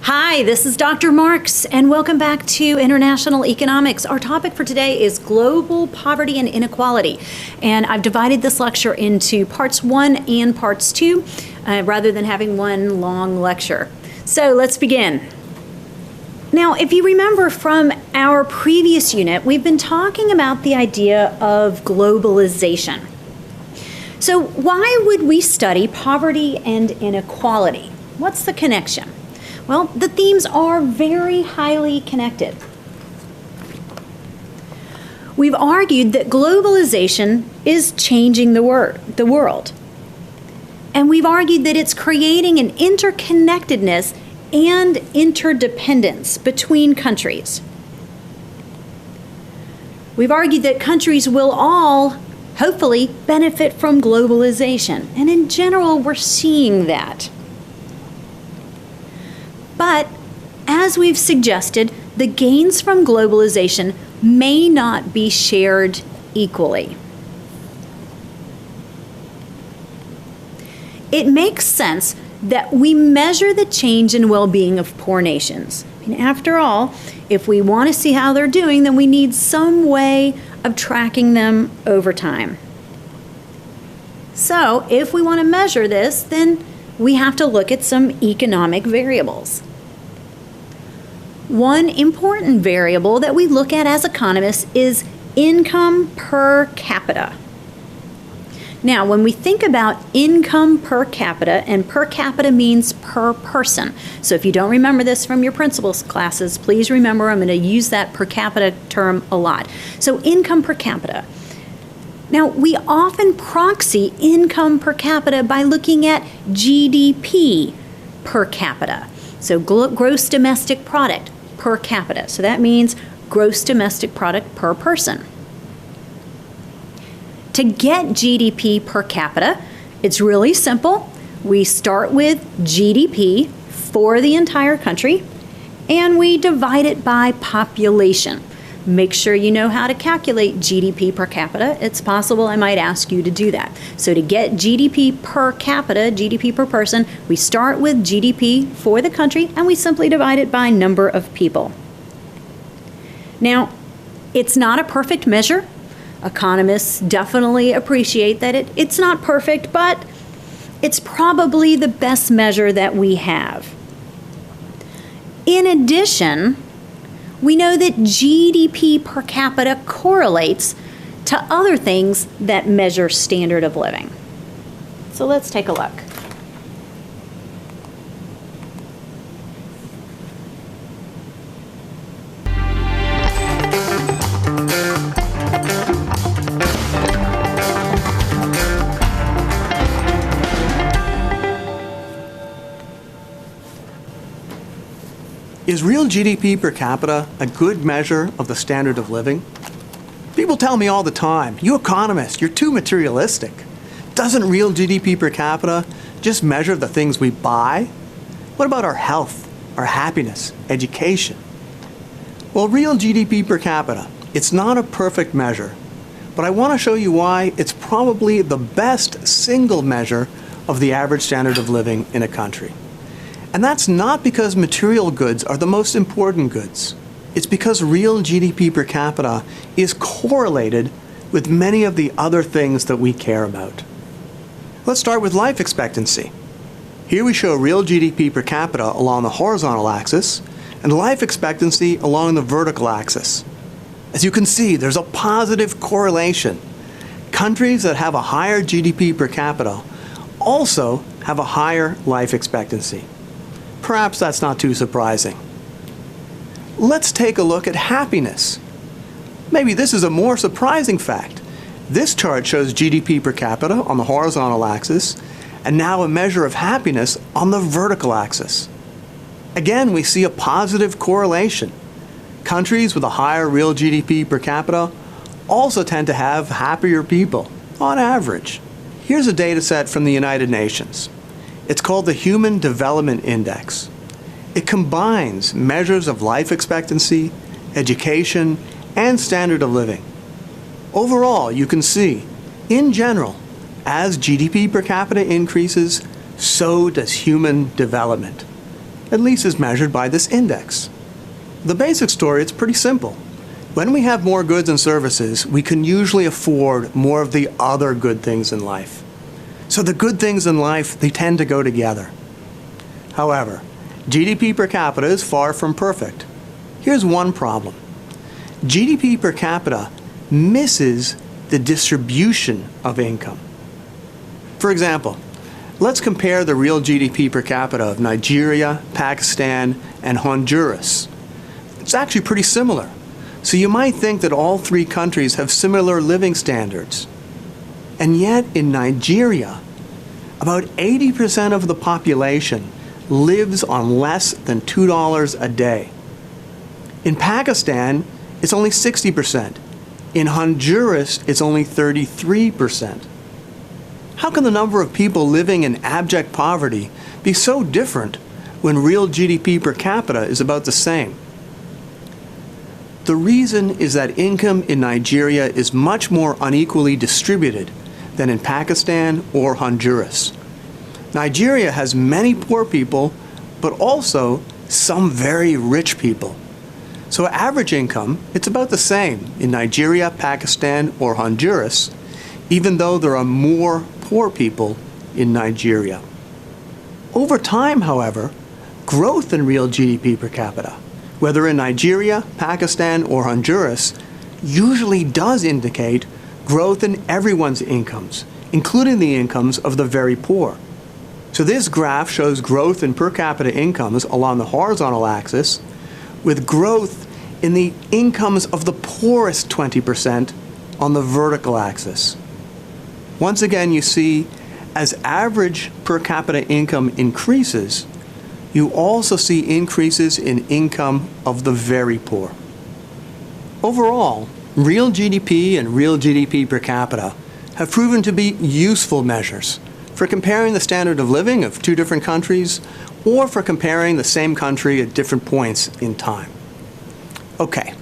Hi, this is Dr. Marks, and welcome back to International Economics. Our topic for today is global poverty and inequality. And I've divided this lecture into parts 1 and parts 2, rather than having one long lecture. So let's begin. Now, if you remember from our previous unit, we've been talking about the idea of globalization. So why would we study poverty and inequality? What's the connection? Well, the themes are very highly connected. We've argued that globalization is changing the world. And we've argued that it's creating an interconnectedness and interdependence between countries. We've argued that countries will all, hopefully, benefit from globalization. And in general, we're seeing that. But, as we've suggested, the gains from globalization may not be shared equally. It makes sense that we measure the change in well-being of poor nations. I mean, after all, if we want to see how they're doing, then we need some way of tracking them over time. So, if we want to measure this, then we have to look at some economic variables. One important variable that we look at as economists is income per capita. Now, when we think about income per capita, and per capita means per person. So if you don't remember this from your principles classes, please remember I'm going to use that per capita term a lot. So income per capita. Now, we often proxy income per capita by looking at GDP per capita. So gross domestic product per capita. So that means gross domestic product per person. To get GDP per capita, it's really simple. We start with GDP for the entire country, and we divide it by population. Make sure you know how to calculate GDP per capita. It's possible I might ask you to do that. So to get GDP per capita, GDP per person, we start with GDP for the country and we simply divide it by number of people. Now, it's not a perfect measure. Economists definitely appreciate that it's not perfect, but it's probably the best measure that we have. In addition, we know that GDP per capita correlates to other things that measure standard of living. So let's take a look. Is real GDP per capita a good measure of the standard of living? People tell me all the time, you economists, you're too materialistic. Doesn't real GDP per capita just measure the things we buy? What about our health, our happiness, education? Well, real GDP per capita, it's not a perfect measure, but I want to show you why it's probably the best single measure of the average standard of living in a country. And that's not because material goods are the most important goods. It's because real GDP per capita is correlated with many of the other things that we care about. Let's start with life expectancy. Here we show real GDP per capita along the horizontal axis and life expectancy along the vertical axis. As you can see, there's a positive correlation. Countries that have a higher GDP per capita also have a higher life expectancy. Perhaps that's not too surprising. Let's take a look at happiness. Maybe this is a more surprising fact. This chart shows GDP per capita on the horizontal axis, and now a measure of happiness on the vertical axis. Again, we see a positive correlation. Countries with a higher real GDP per capita also tend to have happier people, on average. Here's a data set from the United Nations. It's called the Human Development Index. It combines measures of life expectancy, education, and standard of living. Overall, you can see, in general, as GDP per capita increases, so does human development. at least as measured by this index. The basic story is pretty simple. When we have more goods and services, we can usually afford more of the other good things in life. So the good things in life, they tend to go together. However, GDP per capita is far from perfect. Here's one problem. GDP per capita misses the distribution of income. For example, let's compare the real GDP per capita of Nigeria, Pakistan, and Honduras. It's actually pretty similar. So you might think that all three countries have similar living standards. And yet in Nigeria, about 80% of the population lives on less than $2 a day. In Pakistan, it's only 60%. In Honduras, it's only 33%. How can the number of people living in abject poverty be so different when real GDP per capita is about the same? The reason is that income in Nigeria is much more unequally distributed than in Pakistan or Honduras. Nigeria has many poor people, but also some very rich people. So average income, it's about the same in Nigeria, Pakistan, or Honduras, even though there are more poor people in Nigeria. Over time, however, growth in real GDP per capita, whether in Nigeria, Pakistan, or Honduras, usually does indicate growth in everyone's incomes, including the incomes of the very poor. So this graph shows growth in per capita incomes along the horizontal axis, with growth in the incomes of the poorest 20% on the vertical axis. Once again, you see, as average per capita income increases, you also see increases in income of the very poor. Overall, real GDP and real GDP per capita have proven to be useful measures for comparing the standard of living of two different countries or for comparing the same country at different points in time. Okay,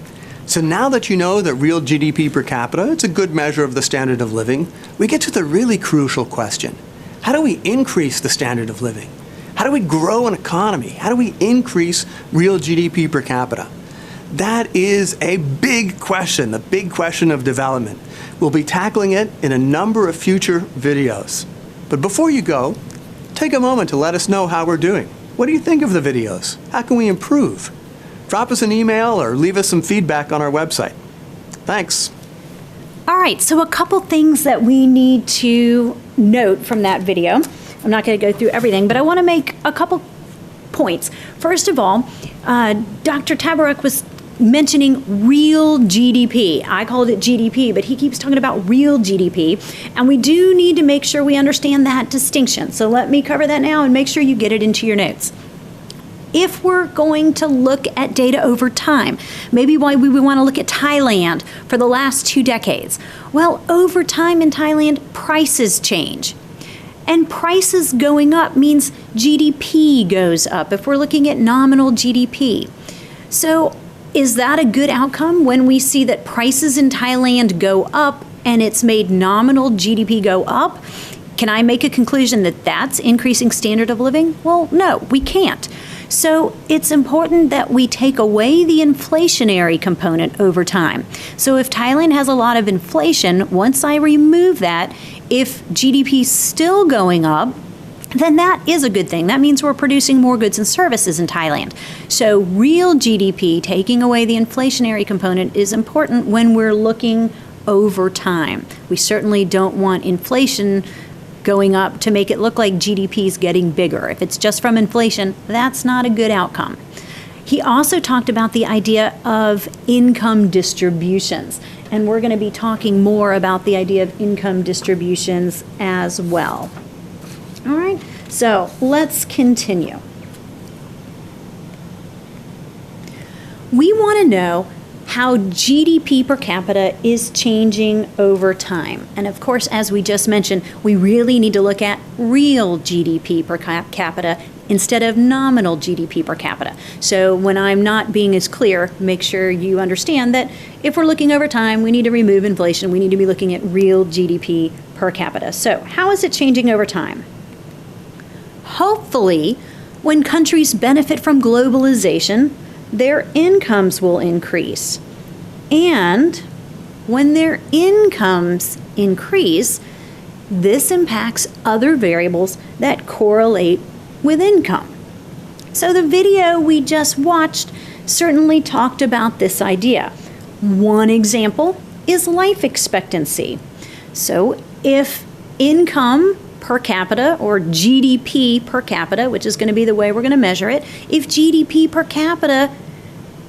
so now that you know that real GDP per capita is a good measure of the standard of living, we get to the really crucial question. How do we increase the standard of living? How do we grow an economy? How do we increase real GDP per capita? That is a big question, the big question of development. We'll be tackling it in a number of future videos. But before you go, take a moment to let us know how we're doing. What do you think of the videos? How can we improve? Drop us an email or leave us some feedback on our website. Thanks. All right, so a couple things that we need to note from that video. I'm not going to go through everything, but I want to make a couple points. First of all, Dr. Tabarrok was mentioning real GDP. I called it GDP, but he keeps talking about real GDP, and we do need to make sure we understand that distinction. So let me cover that now and make sure you get it into your notes. If we're going to look at data over time, maybe why we would want to look at Thailand for the last 2 decades. Well, over time in Thailand, prices change. And prices going up means GDP goes up if we're looking at nominal GDP. So is that a good outcome when we see that prices in Thailand go up and it's made nominal GDP go up? Can I make a conclusion that that's increasing standard of living? Well, no, we can't. So it's important that we take away the inflationary component over time. So if Thailand has a lot of inflation, once I remove that, if GDP is still going up, then that is a good thing. That means we're producing more goods and services in Thailand. So real GDP, taking away the inflationary component, is important when we're looking over time. We certainly don't want inflation going up to make it look like GDP is getting bigger. If it's just from inflation, that's not a good outcome. He also talked about the idea of income distributions, and we're going to be talking more about the idea of income distributions as well. All right, so let's continue. We want to know how GDP per capita is changing over time. And of course, as we just mentioned, we really need to look at real GDP per capita instead of nominal GDP per capita. So when I'm not being as clear, make sure you understand that if we're looking over time, we need to remove inflation. We need to be looking at real GDP per capita. So how is it changing over time? Hopefully, When countries benefit from globalization, their incomes will increase. And when their incomes increase, this impacts other variables that correlate with income. So the video we just watched certainly talked about this idea. One example is life expectancy. So if income per capita, or GDP per capita, which is going to be the way we're going to measure it, if GDP per capita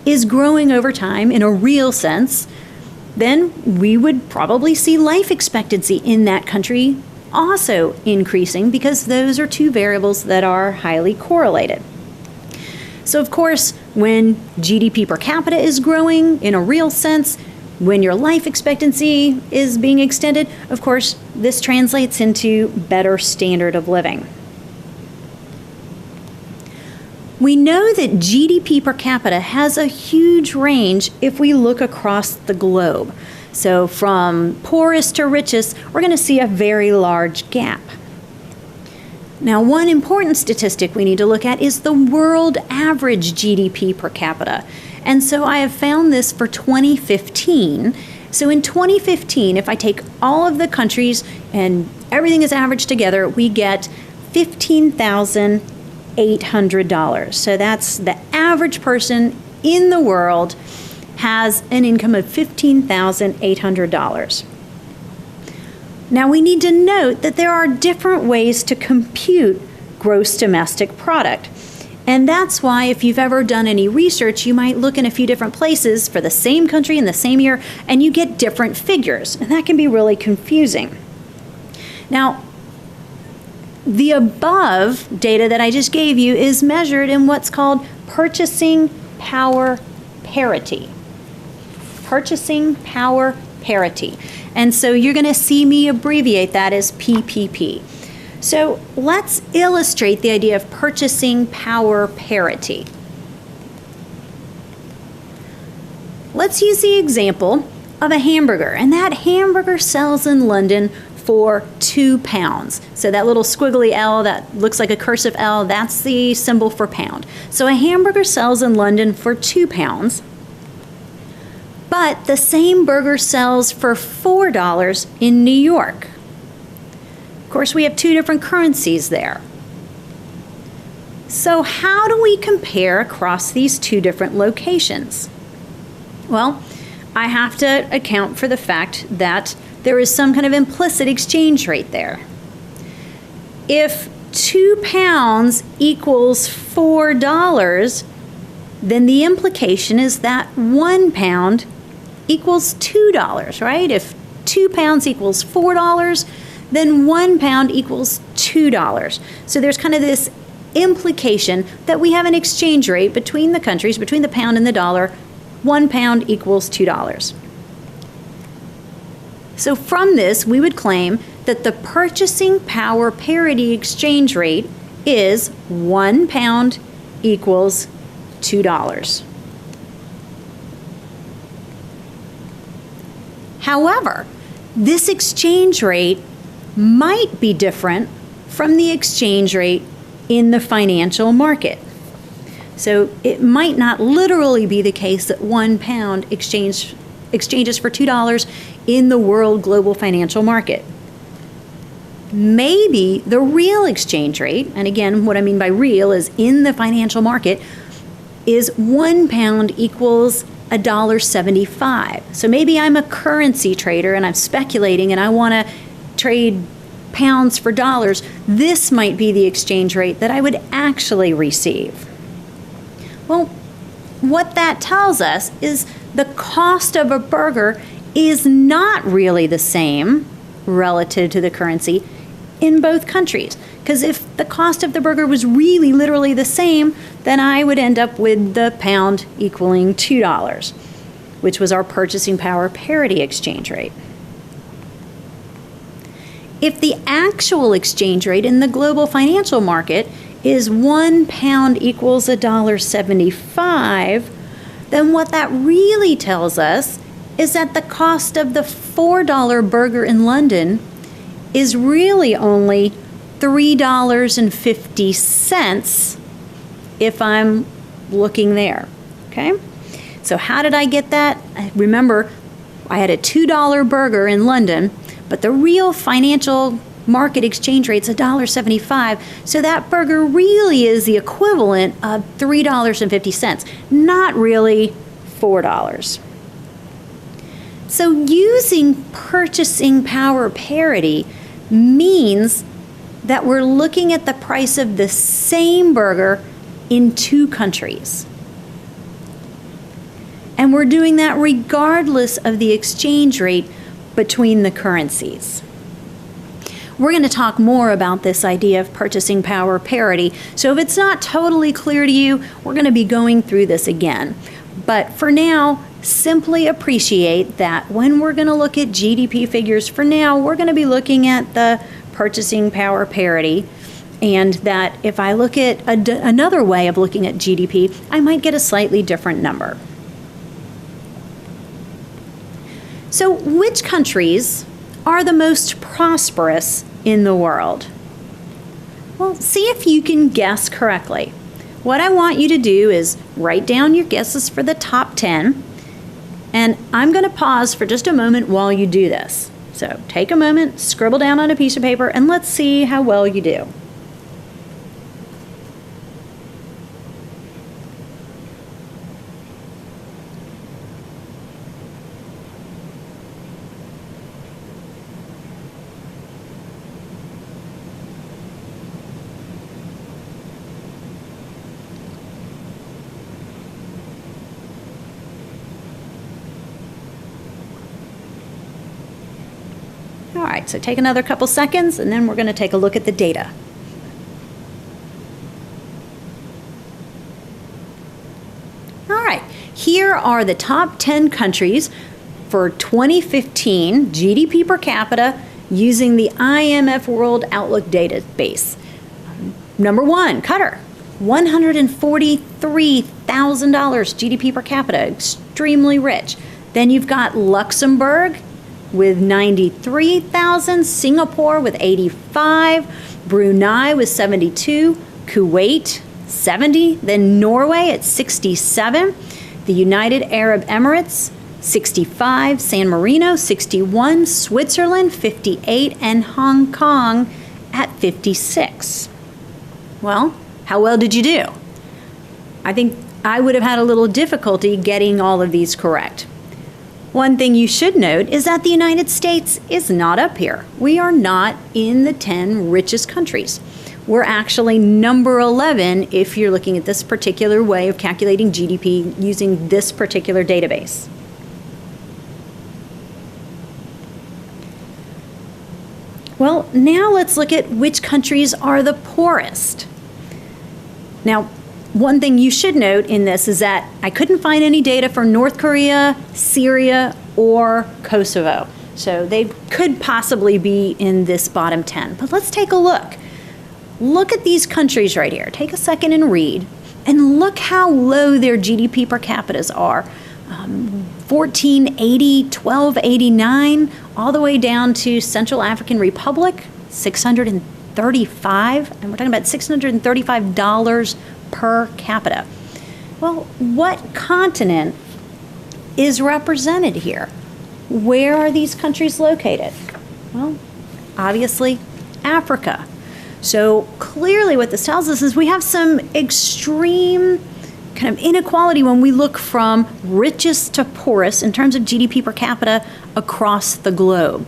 is growing over time in a real sense, then we would probably see life expectancy in that country also increasing, because those are two variables that are highly correlated. So of course, when GDP per capita is growing in a real sense, when your life expectancy is being extended, of course, this translates into better standard of living. We know that GDP per capita has a huge range if we look across the globe. So from poorest to richest, we're going to see a very large gap. Now, one important statistic we need to look at is the world average GDP per capita. And so I have found this for 2015. So in 2015, if I take all of the countries and everything is averaged together, we get $15,800. So that's the average person in the world has an income of $15,800. Now we need to note that there are different ways to compute gross domestic product. And that's why if you've ever done any research, you might look in a few different places for the same country in the same year, and you get different figures. And that can be really confusing. Now, the above data that I just gave you is measured in what's called purchasing power parity. Purchasing power parity. And so you're going to see me abbreviate that as PPP. So let's illustrate the idea of purchasing power parity. Let's use the example of a hamburger, and that hamburger sells in London for £2. So that little squiggly L that looks like a cursive L, that's the symbol for pound. So a hamburger sells in London for £2, but the same burger sells for $4 in New York. Of course, we have two different currencies there. So how do we compare across these two different locations? Well, I have to account for the fact that there is some kind of implicit exchange rate there. If £2 equals $4, then the implication is that £1 equals $2, right? If £2 equals $4, then £1 equals $2. So there's kind of this implication that we have an exchange rate between the countries, between the pound and the dollar. £1 equals $2. So from this, we would claim that the purchasing power parity exchange rate is £1 equals $2. However, this exchange rate might be different from the exchange rate in the financial market. So it might not literally be the case that £1 exchanges for $2 in the world global financial market. Maybe the real exchange rate, and again, what I mean by real is in the financial market, is £1 equals $1.75. So maybe I'm a currency trader and I'm speculating and I want to trade pounds for dollars. This might be the exchange rate that I would actually receive. Well, what that tells us is the cost of a burger is not really the same relative to the currency in both countries. Because if the cost of the burger was really literally the same, then I would end up with the pound equaling $2, which was our purchasing power parity exchange rate. If the actual exchange rate in the global financial market is £1 equals $1.75, then what that really tells us is that the cost of the $4 burger in London is really only $3.50 if I'm looking there, okay? So how did I get that? Remember, I had a $2 burger in London, but the real financial market exchange rate's $1.75, so that burger really is the equivalent of $3.50, not really $4. So using purchasing power parity means that we're looking at the price of the same burger in two countries. And we're doing that regardless of the exchange rate between the currencies. We're going to talk more about this idea of purchasing power parity. So if it's not totally clear to you, we're going to be going through this again. But for now, simply appreciate that when we're going to look at GDP figures, for now, we're going to be looking at the purchasing power parity, and that if I look at another way of looking at GDP, I might get a slightly different number. So which countries are the most prosperous in the world? Well, see if you can guess correctly. What I want you to do is write down your guesses for the top 10, and I'm going to pause for just a moment while you do this. So take a moment, scribble down on a piece of paper, and let's see how well you do. All right, so take another couple seconds, and then we're going to take a look at the data. All right, here are the top 10 countries for 2015 GDP per capita using the IMF World Outlook database. Number 1, Qatar, $143,000 GDP per capita, extremely rich. Then you've got Luxembourg with 93,000, Singapore with 85, Brunei with 72, Kuwait 70, then Norway at 67, the United Arab Emirates 65, San Marino 61, Switzerland 58, and Hong Kong at 56. Well, how well did you do? I think I would have had a little difficulty getting all of these correct. One thing you should note is that the United States is not up here. We are not in the 10 richest countries. We're actually number 11 if you're looking at this particular way of calculating GDP using this particular database. Well, now let's look at which countries are the poorest. Now, one thing you should note in this is that I couldn't find any data for North Korea, Syria, or Kosovo. So they could possibly be in this bottom 10. But let's take a look. Look at these countries right here. Take a second and read. And look how low their GDP per capitas are. 1480, 1289, all the way down to Central African Republic, 635. And we're talking about $635 per capita. Well, what continent is represented here? Where are these countries located? Well, obviously, Africa. So clearly what this tells us is we have some extreme kind of inequality when we look from richest to poorest in terms of GDP per capita across the globe.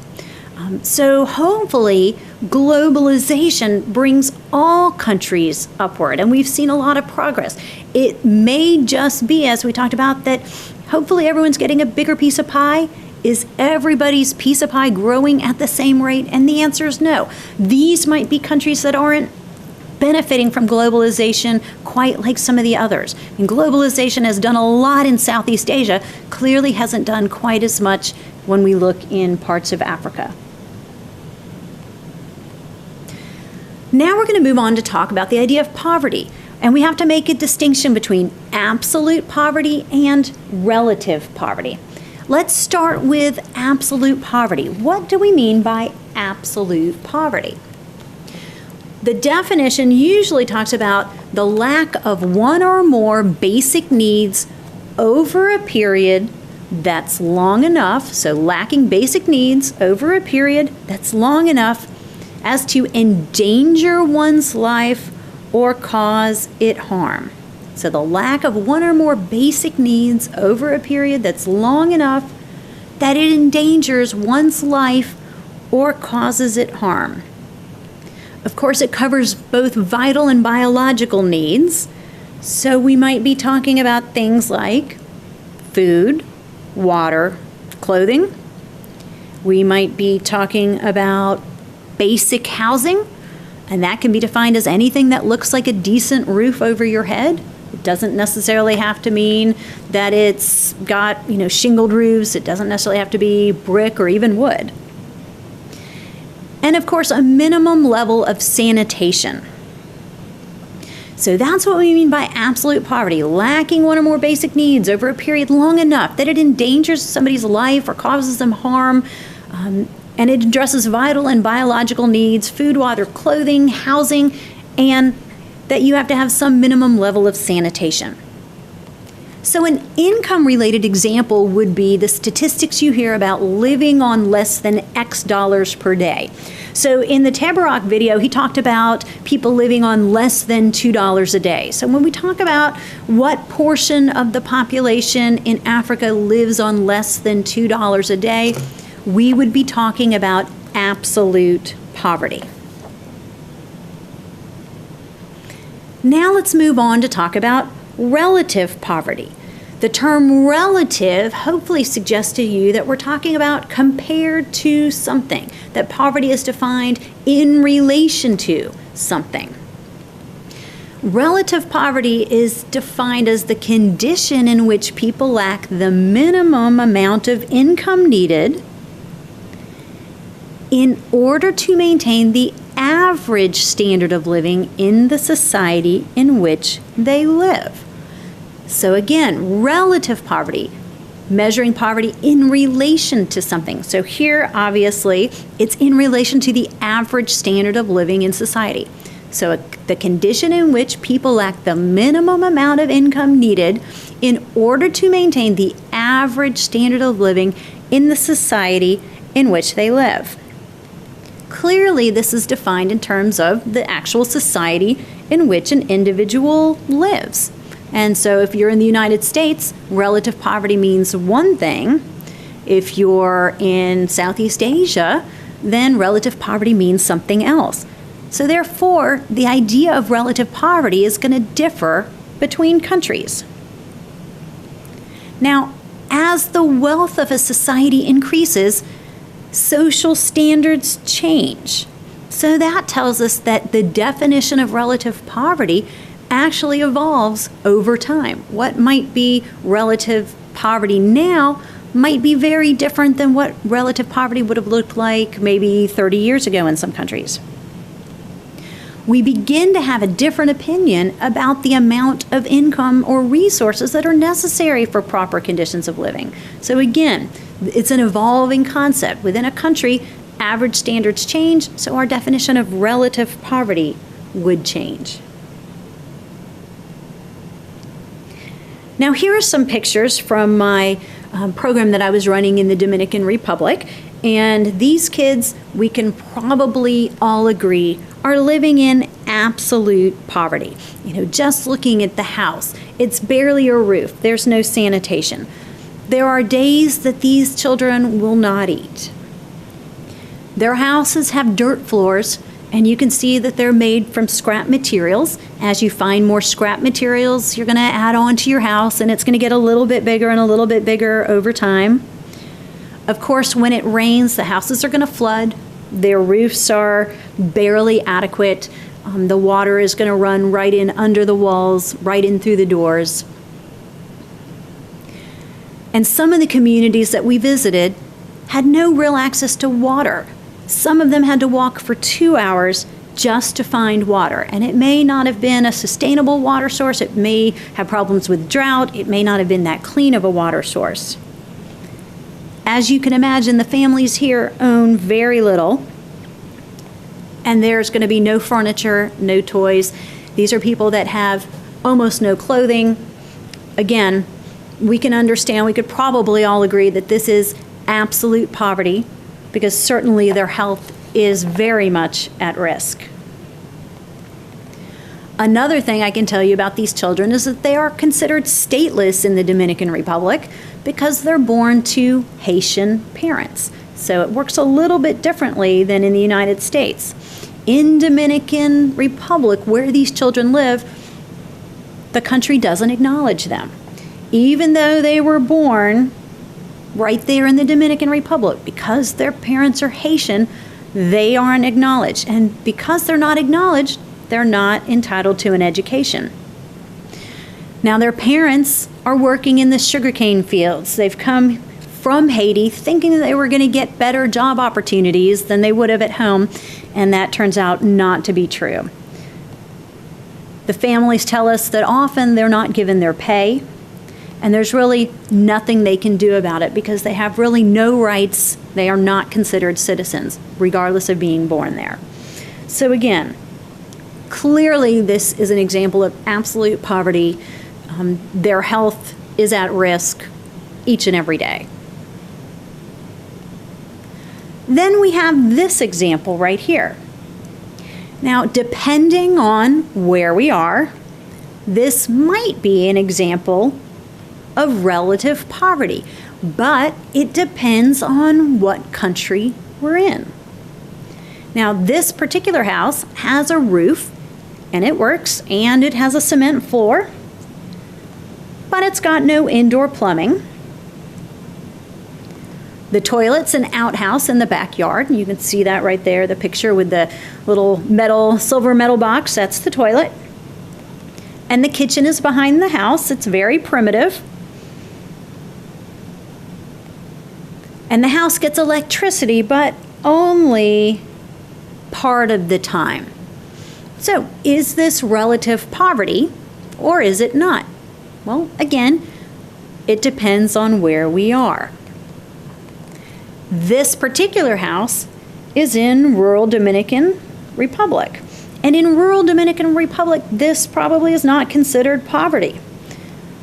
So hopefully globalization brings all countries upward, and we've seen a lot of progress. It may just be, as we talked about, that hopefully everyone's getting a bigger piece of pie. Is everybody's piece of pie growing at the same rate? And the answer is no. These might be countries that aren't benefiting from globalization quite like some of the others. And globalization has done a lot in Southeast Asia, clearly hasn't done quite as much when we look in parts of Africa. Now we're going to move on to talk about the idea of poverty. And we have to make a distinction between absolute poverty and relative poverty. Let's start with absolute poverty. What do we mean by absolute poverty? The definition usually talks about the lack of one or more basic needs over a period that's long enough, so lacking basic needs over a period that's long enough as to endanger one's life or cause it harm. So the lack of one or more basic needs over a period that's long enough that it endangers one's life or causes it harm. Of course, it covers both vital and biological needs. So we might be talking about things like food, water, clothing. We might be talking about basic housing, and that can be defined as anything that looks like a decent roof over your head. It doesn't necessarily have to mean that it's got, shingled roofs. It doesn't necessarily have to be brick or even wood. And of course, a minimum level of sanitation. So that's what we mean by absolute poverty, lacking one or more basic needs over a period long enough that it endangers somebody's life or causes them harm, and it addresses vital and biological needs, food, water, clothing, housing, and that you have to have some minimum level of sanitation. So an income-related example would be the statistics you hear about living on less than X dollars per day. So in the Tabarrok video, he talked about people living on less than $2 a day. So when we talk about what portion of the population in Africa lives on less than $2 a day, we would be talking about absolute poverty. Now let's move on to talk about relative poverty. The term relative hopefully suggests to you that we're talking about compared to something, that poverty is defined in relation to something. Relative poverty is defined as the condition in which people lack the minimum amount of income needed in order to maintain the average standard of living in the society in which they live. So again, relative poverty, measuring poverty in relation to something. So here, obviously, it's in relation to the average standard of living in society. So the condition in which people lack the minimum amount of income needed in order to maintain the average standard of living in the society in which they live. Clearly, this is defined in terms of the actual society in which an individual lives. And so if you're in the United States, relative poverty means one thing. If you're in Southeast Asia, then relative poverty means something else. So therefore, the idea of relative poverty is going to differ between countries. Now, as the wealth of a society increases, social standards change. So that tells us that the definition of relative poverty actually evolves over time. What might be relative poverty now might be very different than what relative poverty would have looked like maybe 30 years ago in some countries. We begin to have a different opinion about the amount of income or resources that are necessary for proper conditions of living. So again, it's an evolving concept. Within a country, average standards change, so our definition of relative poverty would change. Now here are some pictures from my program that I was running in the Dominican Republic, and these kids, we can probably all agree, are living in absolute poverty. Just looking at the house, it's barely a roof, there's no sanitation. There are days that these children will not eat. Their houses have dirt floors, and you can see that they're made from scrap materials. As you find more scrap materials, you're going to add on to your house, and it's going to get a little bit bigger and a little bit bigger over time. Of course, when it rains, the houses are going to flood. Their roofs are barely adequate. The water is going to run right in under the walls, right in through the doors. And some of the communities that we visited had no real access to water. Some of them had to walk for 2 hours just to find water. And it may not have been a sustainable water source. It may have problems with drought. It may not have been that clean of a water source. As you can imagine, the families here own very little. and there's going to be no furniture, no toys. These are people that have almost no clothing. Again, we can understand, we could probably all agree that this is absolute poverty, because certainly their health is very much at risk. Another thing I can tell you about these children is that they are considered stateless in the Dominican Republic because they're born to Haitian parents. So it works a little bit differently than in the United States. In Dominican Republic, where these children live, the country doesn't acknowledge them. Even though they were born right there in the Dominican Republic, because their parents are Haitian, they aren't acknowledged. And because they're not acknowledged, they're not entitled to an education. Now, their parents are working in the sugarcane fields. They've come from Haiti thinking that they were going to get better job opportunities than they would have at home, and that turns out not to be true. The families tell us that often they're not given their pay, and there's really nothing they can do about it because they have really no rights. They are not considered citizens, regardless of being born there. So again, clearly this is an example of absolute poverty. Their health is at risk each and every day. Then we have this example right here. Now, depending on where we are, this might be an example of relative poverty, but it depends on what country we're in. Now, this particular house has a roof, and it works, and it has a cement floor, but it's got no indoor plumbing. The toilet's an outhouse in the backyard, and you can see that right there, the picture with the little silver metal box, that's the toilet. And the kitchen is behind the house. It's very primitive. And the house gets electricity, but only part of the time. So, is this relative poverty, or is it not? Well, again, it depends on where we are. This particular house is in rural Dominican Republic. And in rural Dominican Republic, this probably is not considered poverty.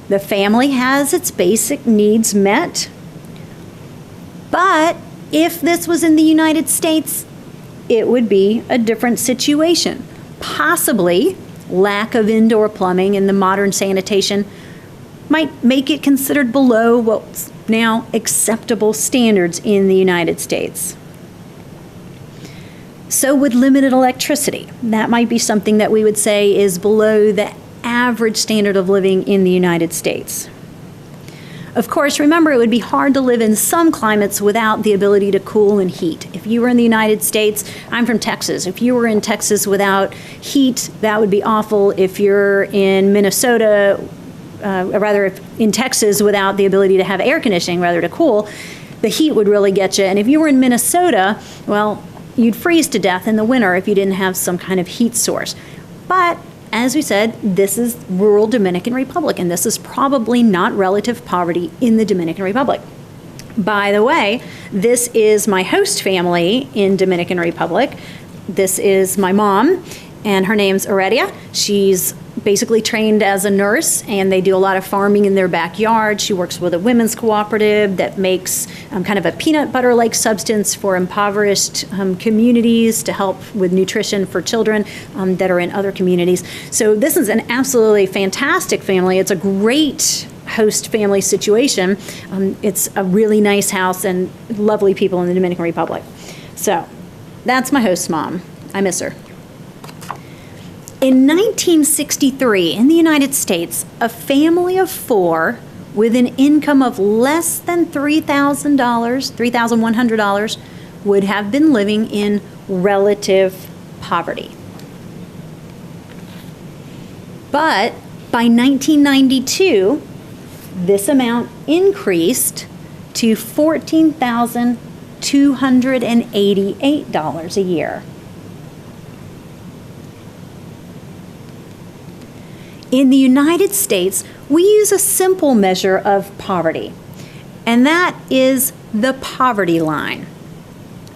The family has its basic needs met. But if this was in the United States, it would be a different situation. Possibly lack of indoor plumbing and the modern sanitation might make it considered below what's now acceptable standards in the United States. So with limited electricity, that might be something that we would say is below the average standard of living in the United States. Of course, remember, it would be hard to live in some climates without the ability to cool and heat. If you were in the United States, I'm from Texas. If you were in Texas without heat, that would be awful. If you're in Minnesota, if in Texas without the ability to have air conditioning, rather to cool, the heat would really get you. And if you were in Minnesota, well, you'd freeze to death in the winter if you didn't have some kind of heat source. But as we said, this is rural Dominican Republic, and this is probably not relative poverty in the Dominican Republic. By the way, this is my host family in Dominican Republic. This is my mom, and her name's Heredia. She's basically trained as a nurse, and they do a lot of farming in their backyard. She works with a women's cooperative that makes kind of a peanut butter-like substance for impoverished communities to help with nutrition for children that are in other communities. So this is an absolutely fantastic family. It's a great host family situation. It's a really nice house and lovely people in the Dominican Republic. So that's my host mom. I miss her. In 1963, in the United States, a family of 4 with an income of less than $3,000, $3,100, would have been living in relative poverty. But by 1992, this amount increased to $14,288 a year. In the United States, we use a simple measure of poverty, and that is the poverty line.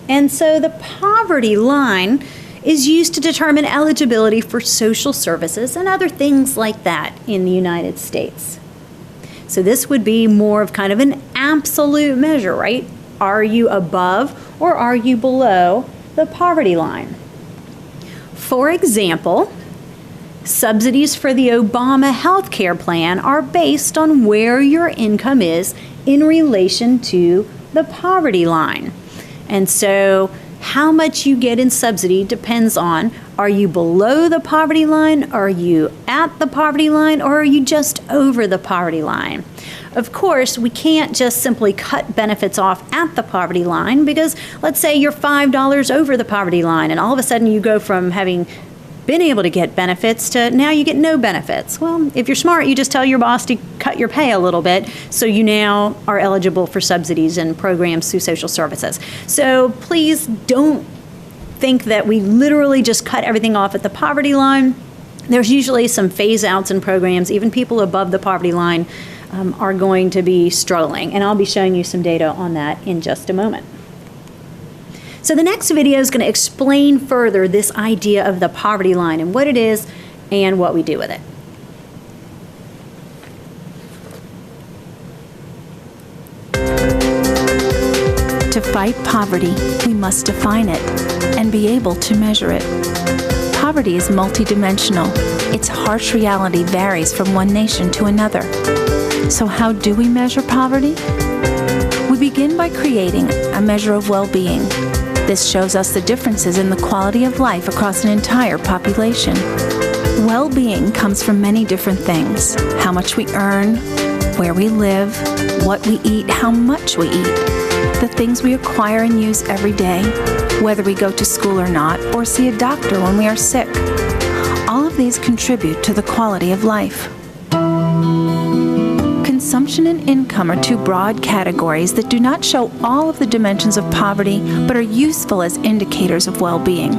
And so the poverty line is used to determine eligibility for social services and other things like that in the United States. So this would be more of kind of an absolute measure, right? Are you above or are you below the poverty line? For example, subsidies for the Obama health care plan are based on where your income is in relation to the poverty line. And so how much you get in subsidy depends on, are you below the poverty line, are you at the poverty line, or are you just over the poverty line? Of course, we can't just simply cut benefits off at the poverty line, because let's say you're $5 over the poverty line and all of a sudden you go from having been able to get benefits to now you get no benefits. Well, if you're smart, you just tell your boss to cut your pay a little bit so you now are eligible for subsidies and programs through social services. So please don't think that we literally just cut everything off at the poverty line. There's usually some phase outs in programs. Even people above the poverty line are going to be struggling, and I'll be showing you some data on that in just a moment. So the next video is going to explain further this idea of the poverty line and what it is and what we do with it. To fight poverty, we must define it and be able to measure it. Poverty is multidimensional. Its harsh reality varies from one nation to another. So how do we measure poverty? We begin by creating a measure of well-being. This shows us the differences in the quality of life across an entire population. Well-being comes from many different things: how much we earn, where we live, what we eat, how much we eat, the things we acquire and use every day, whether we go to school or not, or see a doctor when we are sick. All of these contribute to the quality of life. Consumption and income are two broad categories that do not show all of the dimensions of poverty, but are useful as indicators of well-being.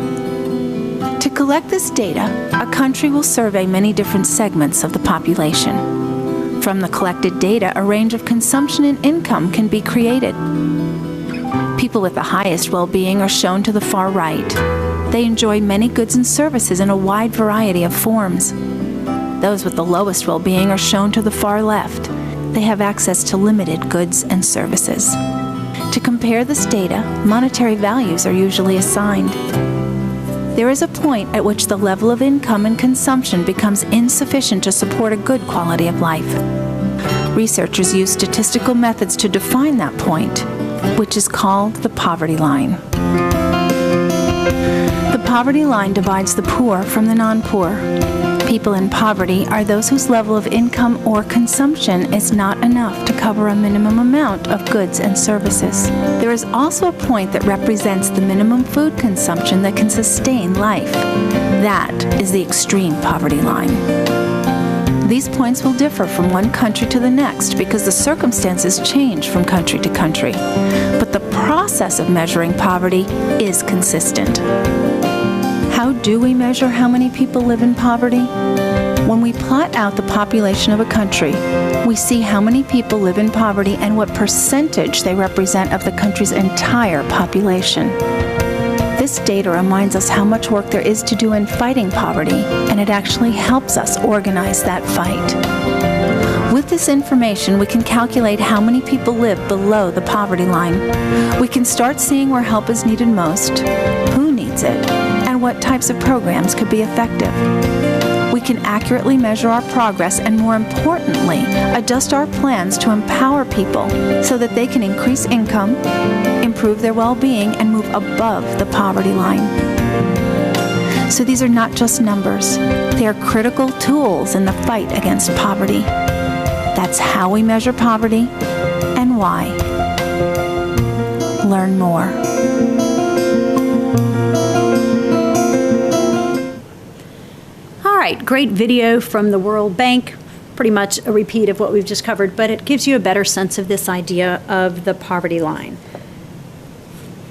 To collect this data, a country will survey many different segments of the population. From the collected data, a range of consumption and income can be created. People with the highest well-being are shown to the far right. They enjoy many goods and services in a wide variety of forms. Those with the lowest well-being are shown to the far left. They have access to limited goods and services. To compare this data, monetary values are usually assigned. There is a point at which the level of income and consumption becomes insufficient to support a good quality of life. Researchers use statistical methods to define that point, which is called the poverty line. The poverty line divides the poor from the non-poor. People in poverty are those whose level of income or consumption is not enough to cover a minimum amount of goods and services. There is also a point that represents the minimum food consumption that can sustain life. That is the extreme poverty line. These points will differ from one country to the next because the circumstances change from country to country. But the process of measuring poverty is consistent. How do we measure how many people live in poverty? When we plot out the population of a country, we see how many people live in poverty and what percentage they represent of the country's entire population. This data reminds us how much work there is to do in fighting poverty, and it actually helps us organize that fight. With this information, we can calculate how many people live below the poverty line. We can start seeing where help is needed most, who needs it, and what types of programs could be effective. We can accurately measure our progress and, more importantly, adjust our plans to empower people so that they can increase income, improve their well-being, and move above the poverty line. So these are not just numbers. They are critical tools in the fight against poverty. That's how we measure poverty and why. Learn more. All right, great video from the World Bank. Pretty much a repeat of what we've just covered, but it gives you a better sense of this idea of the poverty line.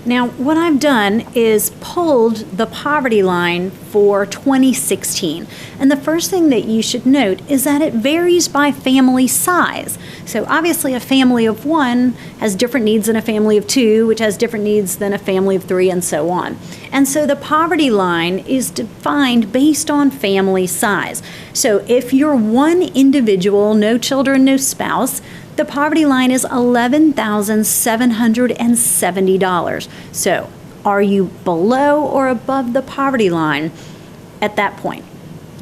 Now, what I've done is pulled the poverty line for 2016. And the first thing that you should note is that it varies by family size. So obviously a family of one has different needs than a family of two, which has different needs than a family of three, and so on. And so the poverty line is defined based on family size. So if you're one individual, no children, no spouse, the poverty line is $11,770. So, are you below or above the poverty line at that point?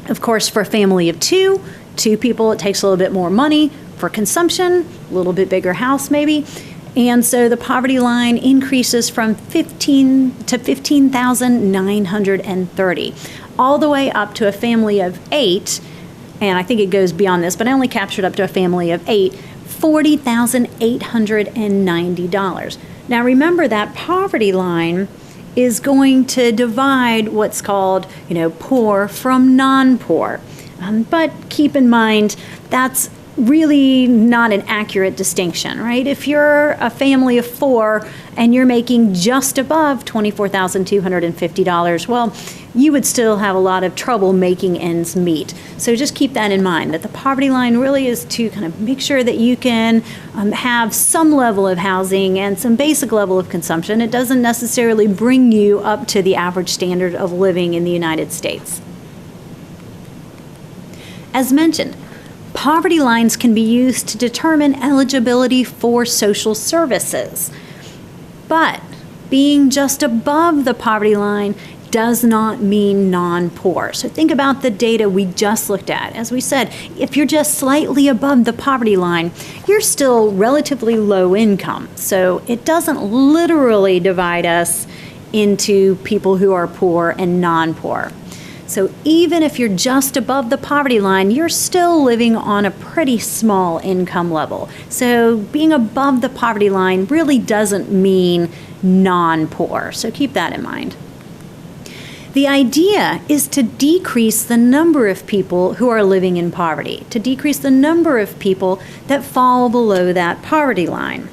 Of course, for a family of two people, it takes a little bit more money. For consumption, a little bit bigger house maybe. And so the poverty line increases from $15,000 to $15,930, all the way up to a family of 8, and I think it goes beyond this, but I only captured up to a family of 8, $40,890. Now remember, that poverty line is going to divide what's called, poor from non-poor. But keep in mind, that's really not an accurate distinction, right? If you're a family of 4 and you're making just above $24,250, well, you would still have a lot of trouble making ends meet. So just keep that in mind, that the poverty line really is to kind of make sure that you can have some level of housing and some basic level of consumption. It doesn't necessarily bring you up to the average standard of living in the United States. As mentioned, poverty lines can be used to determine eligibility for social services. But being just above the poverty line does not mean non-poor. So think about the data we just looked at. As we said, if you're just slightly above the poverty line, you're still relatively low income. So it doesn't literally divide us into people who are poor and non-poor. So even if you're just above the poverty line, you're still living on a pretty small income level. So being above the poverty line really doesn't mean non-poor. So keep that in mind. The idea is to decrease the number of people who are living in poverty, to decrease the number of people that fall below that poverty line.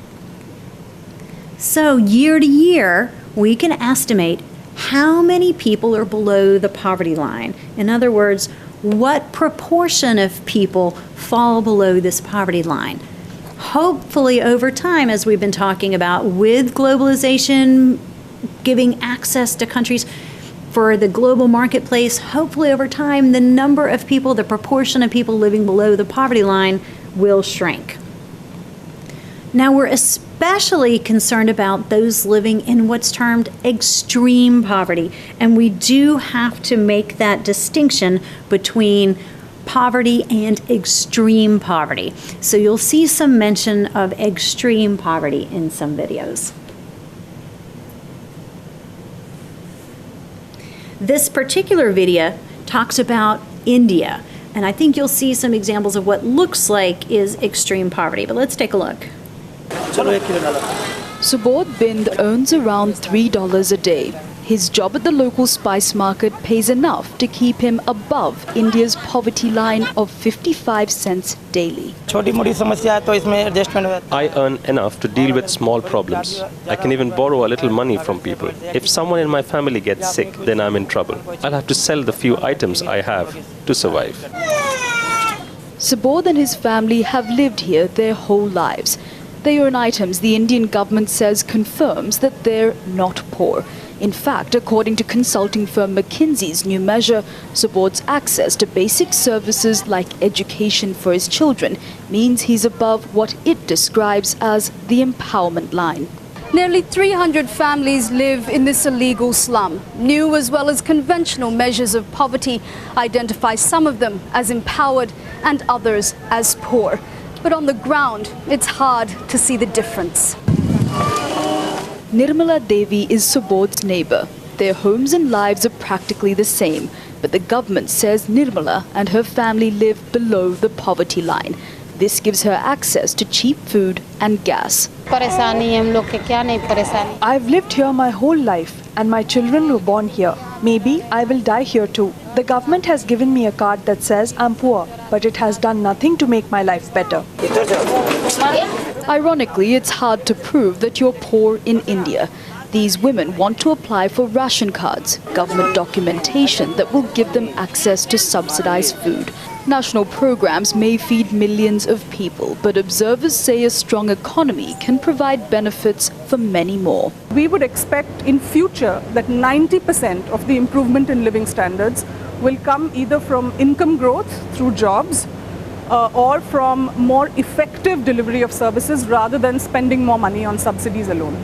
So year to year, we can estimate how many people are below the poverty line. In other words, what proportion of people fall below this poverty line? Hopefully over time, as we've been talking about, with globalization giving access to countries for the global marketplace, hopefully over time the number of people, the proportion of people living below the poverty line will shrink. Now we're especially concerned about those living in what's termed extreme poverty, and we do have to make that distinction between poverty and extreme poverty. So you'll see some mention of extreme poverty in some videos. This particular video talks about India, and I think you'll see some examples of what looks like is extreme poverty, but let's take a look. Subodh Bind earns around $3 a day. His job at the local spice market pays enough to keep him above India's poverty line of 55 cents daily. I earn enough to deal with small problems. I can even borrow a little money from people. If someone in my family gets sick, then I'm in trouble. I'll have to sell the few items I have to survive. Subodh and his family have lived here their whole lives. They earn items the Indian government says confirms that they're not poor. In fact, according to consulting firm McKinsey's new measure, Subodh's access to basic services like education for his children means he's above what it describes as the empowerment line. Nearly 300 families live in this illegal slum. New as well as conventional measures of poverty identify some of them as empowered and others as poor. But on the ground, it's hard to see the difference. Nirmala Devi is Subodh's neighbor. Their homes and lives are practically the same, but the government says Nirmala and her family live below the poverty line. This gives her access to cheap food and gas. I've lived here my whole life and my children were born here. Maybe I will die here too. The government has given me a card that says I'm poor, but it has done nothing to make my life better. Ironically, it's hard to prove that you're poor in India. These women want to apply for ration cards, government documentation that will give them access to subsidized food. National programs may feed millions of people, but observers say a strong economy can provide benefits for many more. We would expect in future that 90% of the improvement in living standards will come either from income growth through jobs or from more effective delivery of services rather than spending more money on subsidies alone.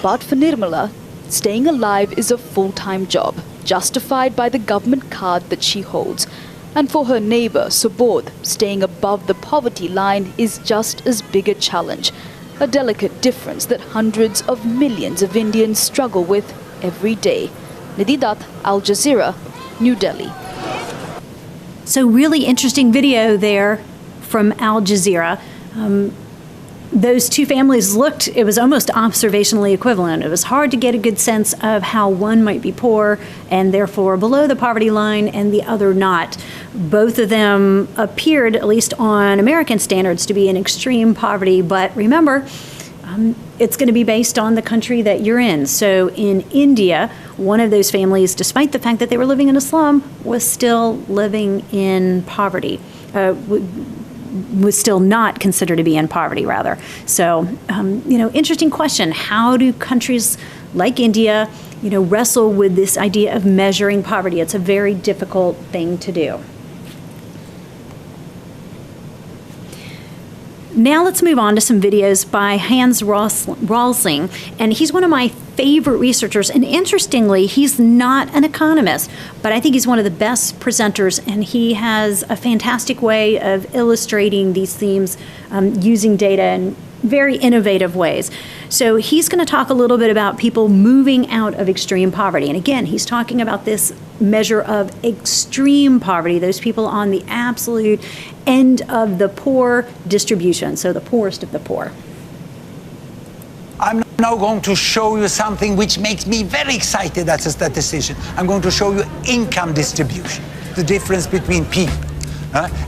But for Nirmala, staying alive is a full-time job, justified by the government card that she holds. And for her neighbour, Subodh, staying above the poverty line is just as big a challenge. A delicate difference that hundreds of millions of Indians struggle with every day. Nidhi Dutt, Al Jazeera, New Delhi. So really interesting video there from Al Jazeera. Those two families looked, it was almost observationally equivalent. It was hard to get a good sense of how one might be poor and therefore below the poverty line and the other not. Both of them appeared, at least on American standards, to be in extreme poverty. But remember, it's going to be based on the country that you're in. So in India, one of those families, despite the fact that they were living in a slum, was still living in poverty. Was still not considered to be in poverty, rather. So, interesting question. How do countries like India, wrestle with this idea of measuring poverty? It's a very difficult thing to do. Now let's move on to some videos by Hans Rosling, and he's one of my favorite researchers, and interestingly, he's not an economist, but I think he's one of the best presenters, and he has a fantastic way of illustrating these themes using data in very innovative ways. So he's going to talk a little bit about people moving out of extreme poverty, and again, he's talking about this measure of extreme poverty, those people on the absolute end of the poor distribution, so the poorest of the poor. I'm now going to show you something which makes me very excited as a statistician. I'm going to show you income distribution, the difference between people.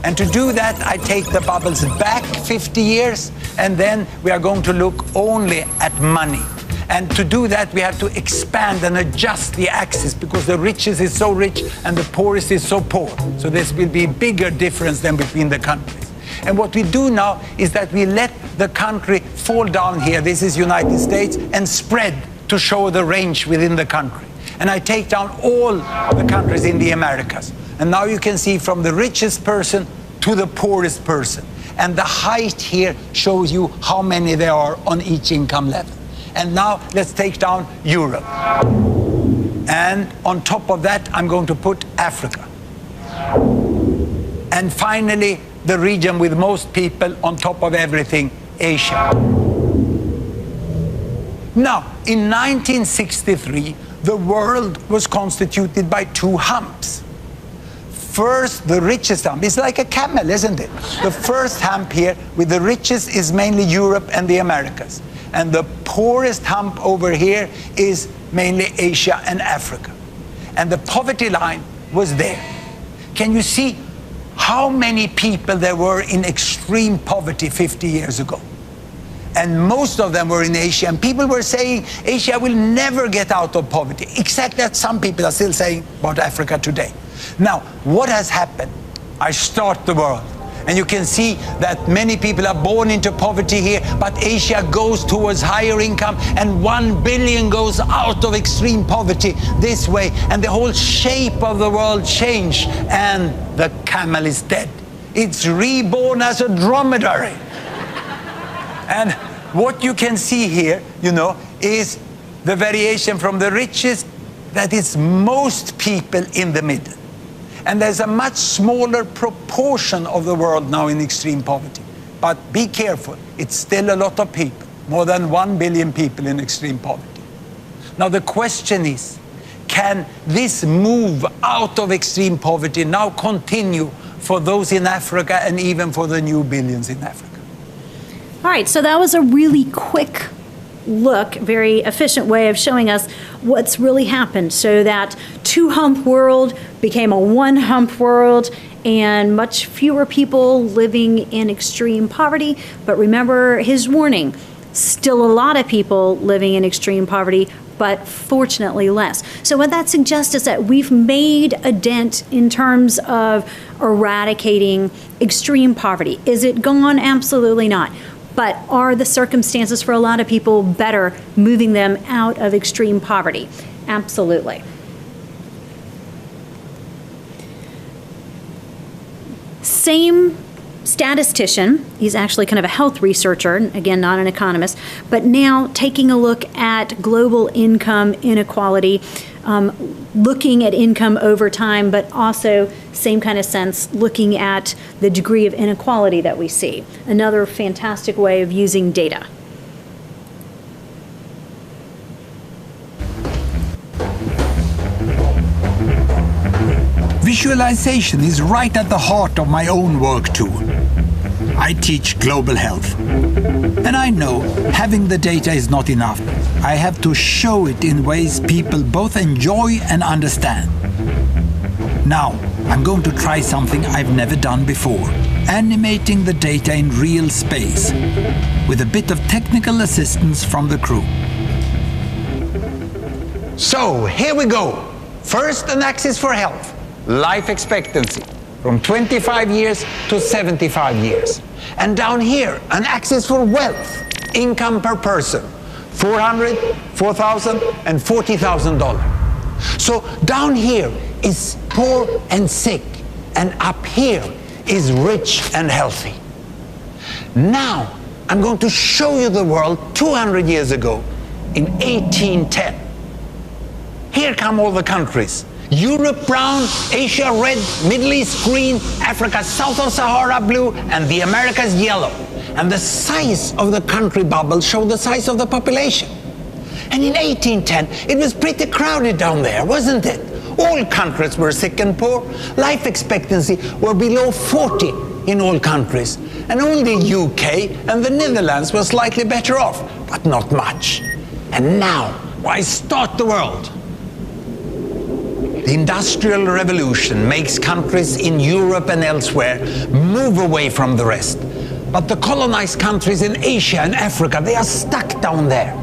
And to do that, I take the bubbles back 50 years, and then we are going to look only at money. And to do that, we have to expand and adjust the axis, because the richest is so rich and the poorest is so poor. So this will be a bigger difference than between the countries. And what we do now is that we let the country fall down here, this is United States, and spread to show the range within the country. And I take down all the countries in the Americas. And now you can see from the richest person to the poorest person. And the height here shows you how many there are on each income level. And now let's take down Europe. And on top of that, I'm going to put Africa. And finally, the region with most people on top of everything, Asia. Now, in 1963, the world was constituted by two humps. First, the richest hump. It's like a camel, isn't it? The first hump here with the richest is mainly Europe and the Americas. And the poorest hump over here is mainly Asia and Africa. And the poverty line was there. Can you see how many people there were in extreme poverty 50 years ago? And most of them were in Asia, and people were saying Asia will never get out of poverty, except that some people are still saying about Africa today. Now, what has happened? I start the world, and you can see that many people are born into poverty here, but Asia goes towards higher income, and 1 billion goes out of extreme poverty this way, and the whole shape of the world changed, and the camel is dead. It's reborn as a dromedary. And what you can see here, is the variation from the richest, that is most people in the middle. And there's a much smaller proportion of the world now in extreme poverty. But be careful, it's still a lot of people, more than 1 billion people in extreme poverty. Now the question is, can this move out of extreme poverty now continue for those in Africa and even for the new billions in Africa? All right, so that was a really quick look, very efficient way of showing us what's really happened. So that two-hump world became a one-hump world, and much fewer people living in extreme poverty. But remember his warning, Still a lot of people living in extreme poverty, but fortunately less. So what that suggests is that we've made a dent in terms of eradicating extreme poverty. Is it gone? Absolutely not. But are the circumstances for a lot of people better, moving them out of extreme poverty? Absolutely. Same statistician, he's actually kind of a health researcher, again, not an economist, but now taking a look at global income inequality, looking at income over time, but also same kind of sense, looking at the degree of inequality that we see. Another fantastic way of using data. Visualization is right at the heart of my own work too. I teach global health. And I know having the data is not enough. I have to show it in ways people both enjoy and understand. Now, I'm going to try something I've never done before. Animating the data in real space, with a bit of technical assistance from the crew. So, here we go. First, an axis for health. Life expectancy, from 25 years to 75 years. And down here, an axis for wealth, income per person, $400,000, $4,000, and $40,000. So down here is poor and sick, and up here is rich and healthy. Now, I'm going to show you the world 200 years ago, in 1810. Here come all the countries. Europe brown, Asia red, Middle East green, Africa south of Sahara blue, and the Americas yellow. And the size of the country bubbles show the size of the population. And in 1810, it was pretty crowded down there, wasn't it? All countries were sick and poor. Life expectancy were below 40 in all countries. And only UK and the Netherlands were slightly better off, but not much. And now, why start the world? The Industrial Revolution makes countries in Europe and elsewhere move away from the rest. But the colonized countries in Asia and Africa, they are stuck down there.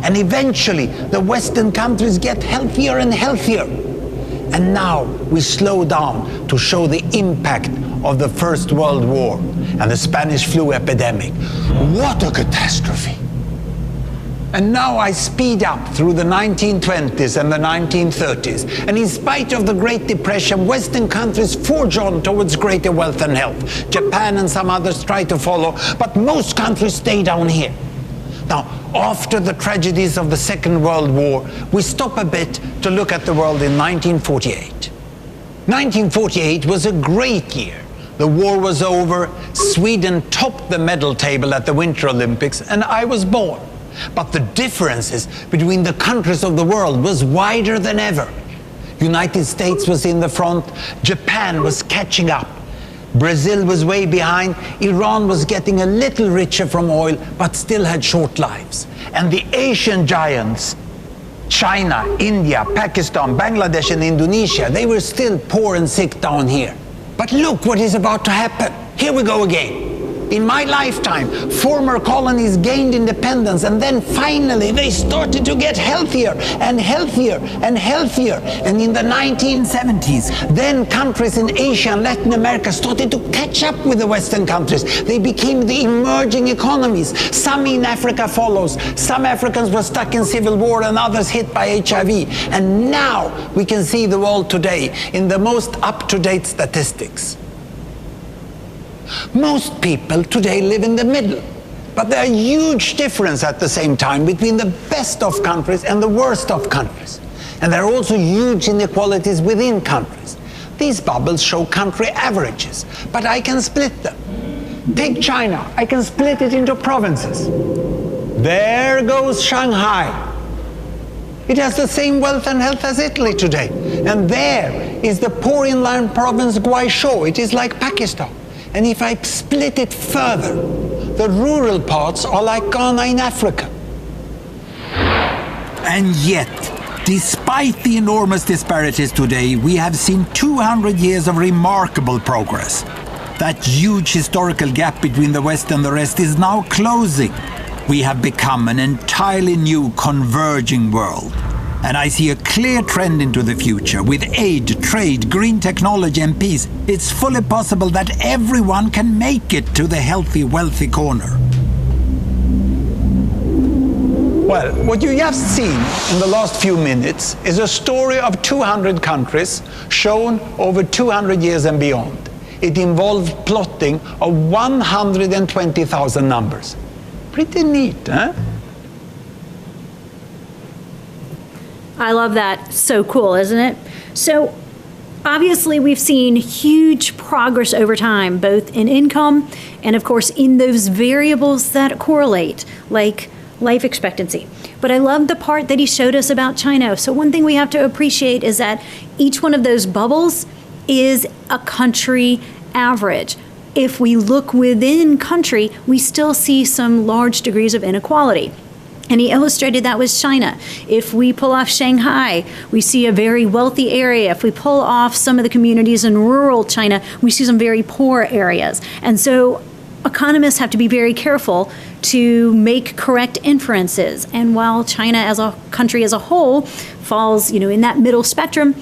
And eventually, the Western countries get healthier and healthier. And now we slow down to show the impact of the First World War and the Spanish flu epidemic. What a catastrophe! And now I speed up through the 1920s and the 1930s. And in spite of the Great Depression, Western countries forge on towards greater wealth and health. Japan and some others try to follow, but most countries stay down here. Now, after the tragedies of the Second World War, we stop a bit to look at the world in 1948. 1948 was a great year. The war was over, Sweden topped the medal table at the Winter Olympics, and I was born. But the differences between the countries of the world was wider than ever. United States was in the front, Japan was catching up. Brazil was way behind, Iran was getting a little richer from oil, but still had short lives. And the Asian giants, China, India, Pakistan, Bangladesh and Indonesia, they were still poor and sick down here. But look what is about to happen. Here we go again. In my lifetime, former colonies gained independence, and then finally they started to get healthier and healthier and healthier. And in the 1970s, then countries in Asia and Latin America started to catch up with the Western countries. They became the emerging economies. Some in Africa follows. Some Africans were stuck in civil war and others hit by HIV. And now we can see the world today in the most up-to-date statistics. Most people today live in the middle, but there are huge differences at the same time between the best of countries and the worst of countries. And there are also huge inequalities within countries. These bubbles show country averages, but I can split them. Take China, I can split it into provinces. There goes Shanghai. It has the same wealth and health as Italy today. And there is the poor inland province Guizhou. It is like Pakistan. And if I split it further, the rural parts are like Ghana in Africa. And yet, despite the enormous disparities today, we have seen 200 years of remarkable progress. That huge historical gap between the West and the rest is now closing. we have become an entirely new converging world. And I see a clear trend into the future. With aid, trade, green technology and peace, it's fully possible that everyone can make it to the healthy, wealthy corner. Well, what you have seen in the last few minutes is a story of 200 countries shown over 200 years and beyond. It involved plotting of 120,000 numbers. Pretty neat, huh? I love that. So cool, isn't it? So obviously we've seen huge progress over time, both in income and of course in those variables that correlate, like life expectancy. But I love the part that he showed us about China. So one thing we have to appreciate is that each one of those bubbles is a country average. If we look within country, we still see some large degrees of inequality. And he illustrated that with China. If we pull off Shanghai, we see a very wealthy area. If we pull off some of the communities in rural China, we see some very poor areas. And so economists have to be very careful to make correct inferences. And while China as a country as a whole falls, in that middle spectrum,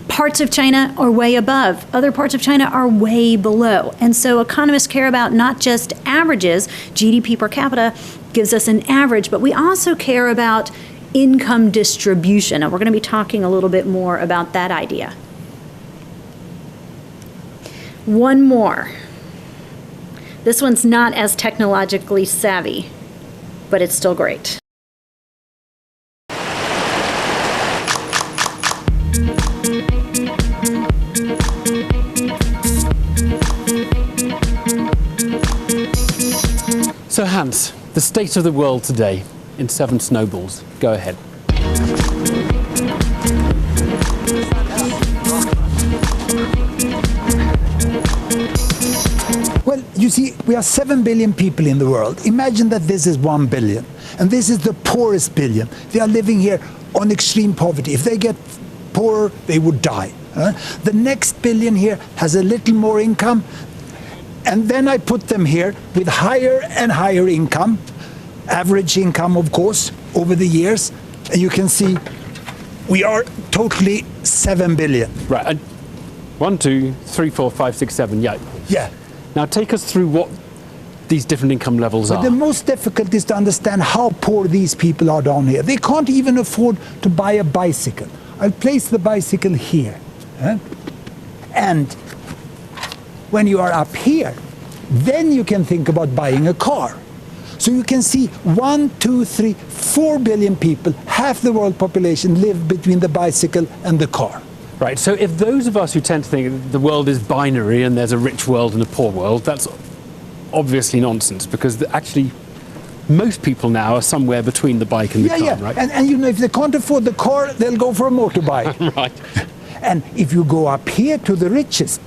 parts of China are way above. Other parts of China are way below. And so economists care about not just averages. GDP per capita gives us an average, but we also care about income distribution. And we're going to be talking a little bit more about that idea. One more. This one's not as technologically savvy, but it's still great. So Hans, the state of the world today in 7 snowballs. Go ahead. Well, you see, we are 7 billion people in the world. Imagine that this is 1 billion. And this is the poorest billion. They are living here on extreme poverty. If they get poorer, they would die. The next billion here has a little more income. And then I put them here with higher and higher income, average income, of course, over the years. And you can see we are totally 7 billion. Right. And 1, 2, 3, 4, 5, 6, 7. Yeah. Yeah. Now take us through what these different income levels are. The most difficult is to understand how poor these people are down here. They can't even afford to buy a bicycle. I'll place the bicycle here. And when you are up here, then you can think about buying a car. So you can see 1, 2, 3, 4 billion people, half the world population, live between the bicycle and the car. Right, so if those of us who tend to think the world is binary and there's a rich world and a poor world, that's obviously nonsense, because actually most people now are somewhere between the bike and the car, right? And if they can't afford the car, they'll go for a motorbike. Right. And if you go up here to the richest,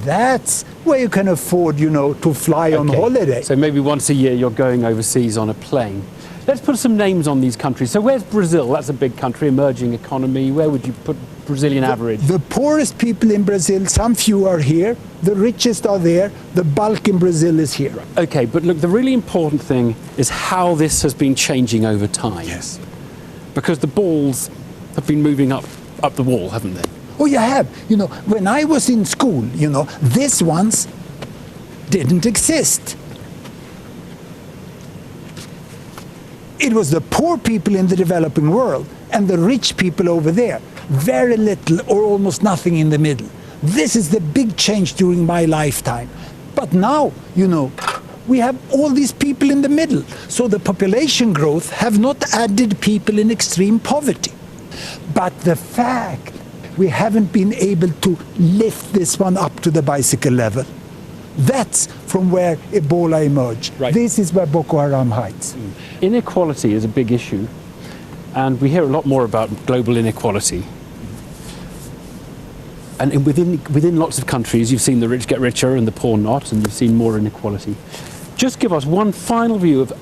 that's where you can afford, to fly on holiday. So maybe once a year you're going overseas on a plane. Let's put some names on these countries. So where's Brazil? That's a big country, emerging economy. Where would you put Brazilian average? The poorest people in Brazil, some few are here. The richest are there. The bulk in Brazil is here. Right. Okay, but look, the really important thing is how this has been changing over time. Yes. Because the balls have been moving up the wall, haven't they? Oh, you have. When I was in school, this ones didn't exist. It was the poor people in the developing world and the rich people over there. Very little or almost nothing in the middle. This is the big change during my lifetime. But now, we have all these people in the middle. So the population growth have not added people in extreme poverty. But the fact we haven't been able to lift this one up to the bicycle level, that's from where Ebola emerged. Right. This is where Boko Haram hides. Inequality is a big issue, and we hear a lot more about global inequality. And within lots of countries, you've seen the rich get richer and the poor not, and you've seen more inequality. Just give us one final view of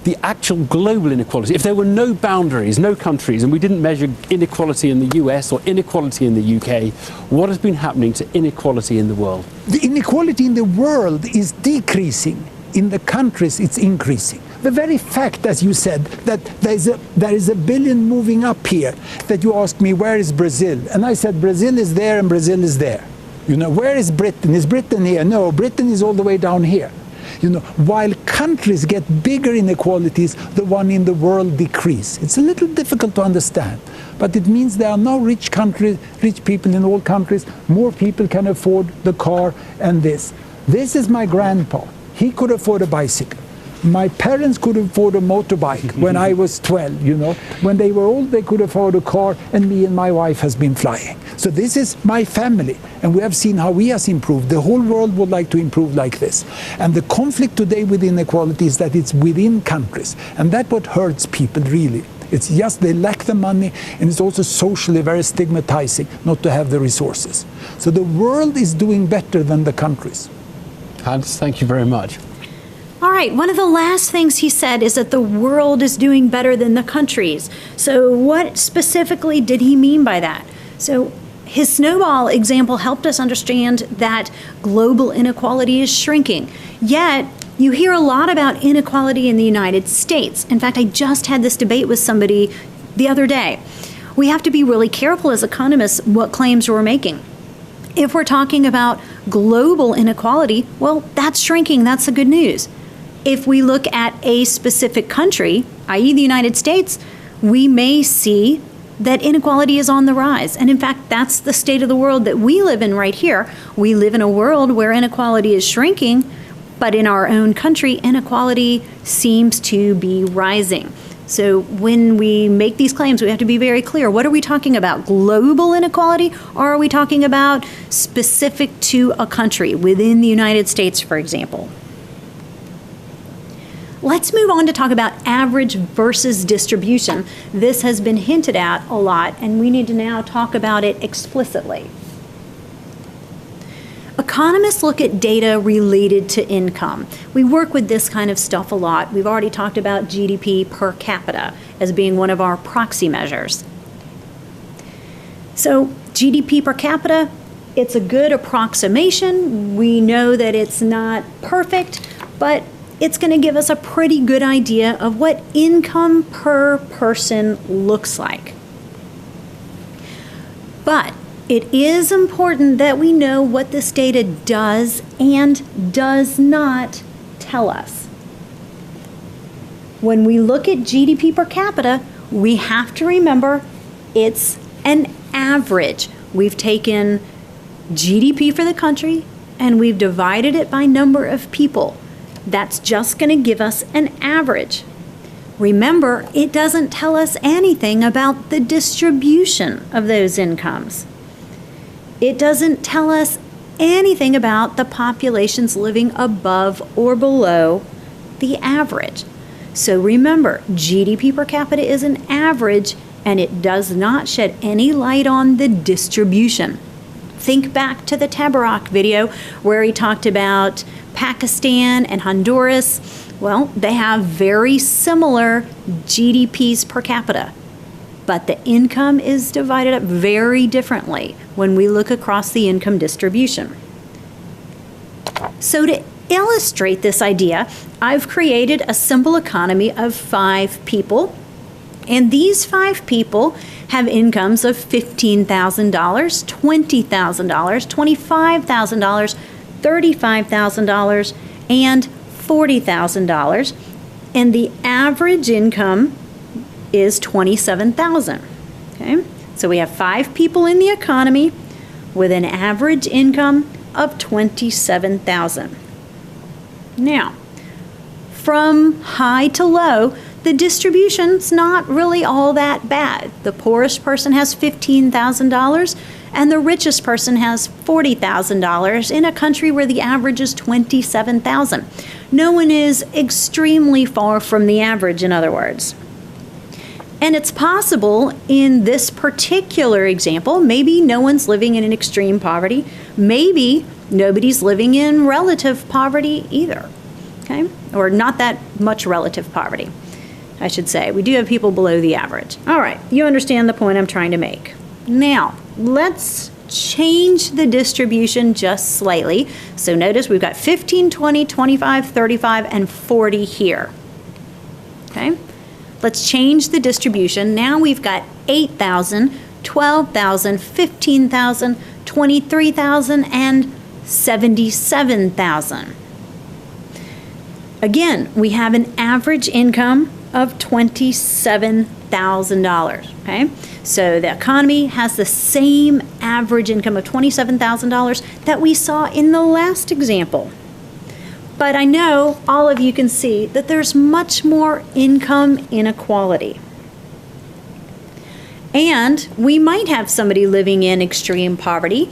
the actual global inequality. If there were no boundaries, no countries, and we didn't measure inequality in the US or inequality in the UK, what has been happening to inequality in the world? The inequality in the world is decreasing. In the countries, it's increasing. The very fact, as you said, that there is a billion moving up here, that you asked me, where is Brazil? And I said, Brazil is there and Brazil is there. You know, where is Britain? Is Britain here? No, Britain is all the way down here. You know, while countries get bigger inequalities, the one in the world decrease. It's a little difficult to understand, but it means there are no rich people in all countries. More people can afford the car and this. This is my grandpa. He could afford a bicycle. My parents could afford a motorbike when I was 12, you know. When they were old, they could afford a car, and me and my wife has been flying. So this is my family, and we have seen how we has improved. The whole world would like to improve like this. And the conflict today with inequality is that it's within countries, and that's what hurts people really. It's just they lack the money, and it's also socially very stigmatizing not to have the resources. So the world is doing better than the countries. Hans, thank you very much. All right, one of the last things he said is that the world is doing better than the countries. So what specifically did he mean by that? So his snowball example helped us understand that global inequality is shrinking. Yet, you hear a lot about inequality in the United States. In fact, I just had this debate with somebody the other day. We have to be really careful as economists what claims we're making. If we're talking about global inequality, well, that's shrinking, that's the good news. If we look at a specific country, i.e. the United States, we may see that inequality is on the rise. And in fact, that's the state of the world that we live in right here. We live in a world where inequality is shrinking, but in our own country, inequality seems to be rising. So when we make these claims, we have to be very clear. What are we talking about? Global inequality, or are we talking about specific to a country within the United States, for example? Let's move on to talk about average versus distribution. This has been hinted at a lot, and we need to now talk about it explicitly. Economists look at data related to income. We work with this kind of stuff a lot. We've already talked about GDP per capita as being one of our proxy measures. So GDP per capita, it's a good approximation. We know that it's not perfect, but it's going to give us a pretty good idea of what income per person looks like. But it is important that we know what this data does and does not tell us. When we look at GDP per capita, we have to remember it's an average. We've taken GDP for the country and we've divided it by number of people. That's just going to give us an average. Remember, it doesn't tell us anything about the distribution of those incomes. It doesn't tell us anything about the populations living above or below the average. So remember, GDP per capita is an average, and it does not shed any light on the distribution. Think back to the Tabarrok video where he talked about Pakistan and Honduras. Well, they have very similar GDPs per capita, but the income is divided up very differently when we look across the income distribution. So to illustrate this idea, I've created a simple economy of 5 people, and these 5 people have incomes of $15,000, $20,000, $25,000, $35,000, and $40,000, and the average income is $27,000. Okay, so we have 5 people in the economy with an average income of $27,000. Now, from high to low, the distribution's not really all that bad. The poorest person has $15,000 and the richest person has $40,000 in a country where the average is $27,000. No one is extremely far from the average, in other words. And it's possible in this particular example, maybe no one's living in an extreme poverty, maybe nobody's living in relative poverty either, okay? Or not that much relative poverty, I should say. We do have people below the average. All right, you understand the point I'm trying to make. Now, let's change the distribution just slightly. So notice we've got 15, 20, 25, 35, and 40 here. okay? Let's change the distribution. Now we've got 8,000, 12,000, 15,000, 23,000, and 77,000. Again, we have an average income of $27,000, okay? So the economy has the same average income of $27,000 that we saw in the last example. But I know all of you can see that there's much more income inequality. And we might have somebody living in extreme poverty.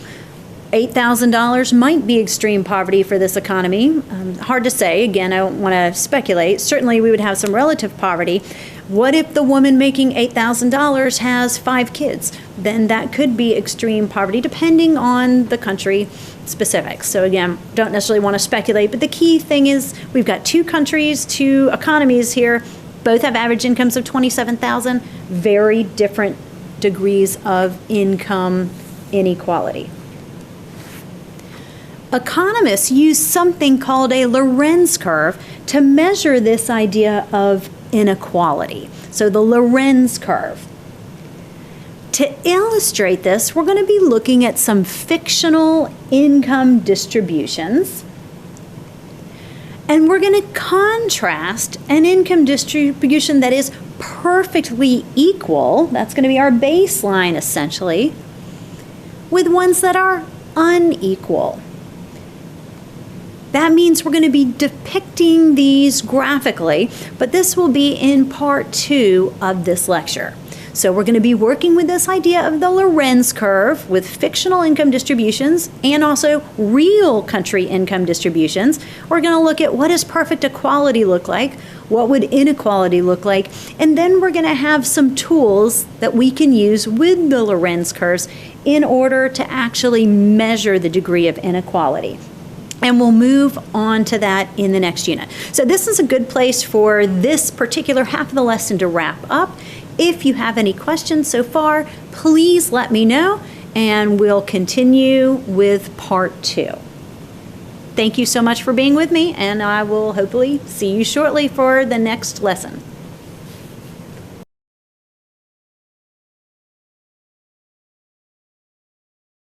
$8,000 might be extreme poverty for this economy. Hard to say. Again, I don't want to speculate. Certainly, we would have some relative poverty. What if the woman making $8,000 has 5 kids? Then that could be extreme poverty, depending on the country specifics. So again, don't necessarily want to speculate, but the key thing is we've got 2 countries, 2 economies here. Both have average incomes of $27,000, very different degrees of income inequality. Economists use something called a Lorenz curve to measure this idea of inequality. So the Lorenz curve. To illustrate this, we're going to be looking at some fictional income distributions. And we're going to contrast an income distribution that is perfectly equal, that's going to be our baseline essentially, with ones that are unequal. That means we're going to be depicting these graphically, but this will be in part 2 of this lecture. So we're going to be working with this idea of the Lorenz curve with fictional income distributions and also real country income distributions. We're going to look at what does perfect equality look like, what would inequality look like, and then we're going to have some tools that we can use with the Lorenz curves in order to actually measure the degree of inequality. And we'll move on to that in the next unit. So this is a good place for this particular half of the lesson to wrap up. If you have any questions so far, please let me know, and we'll continue with part 2. Thank you so much for being with me, and I will hopefully see you shortly for the next lesson.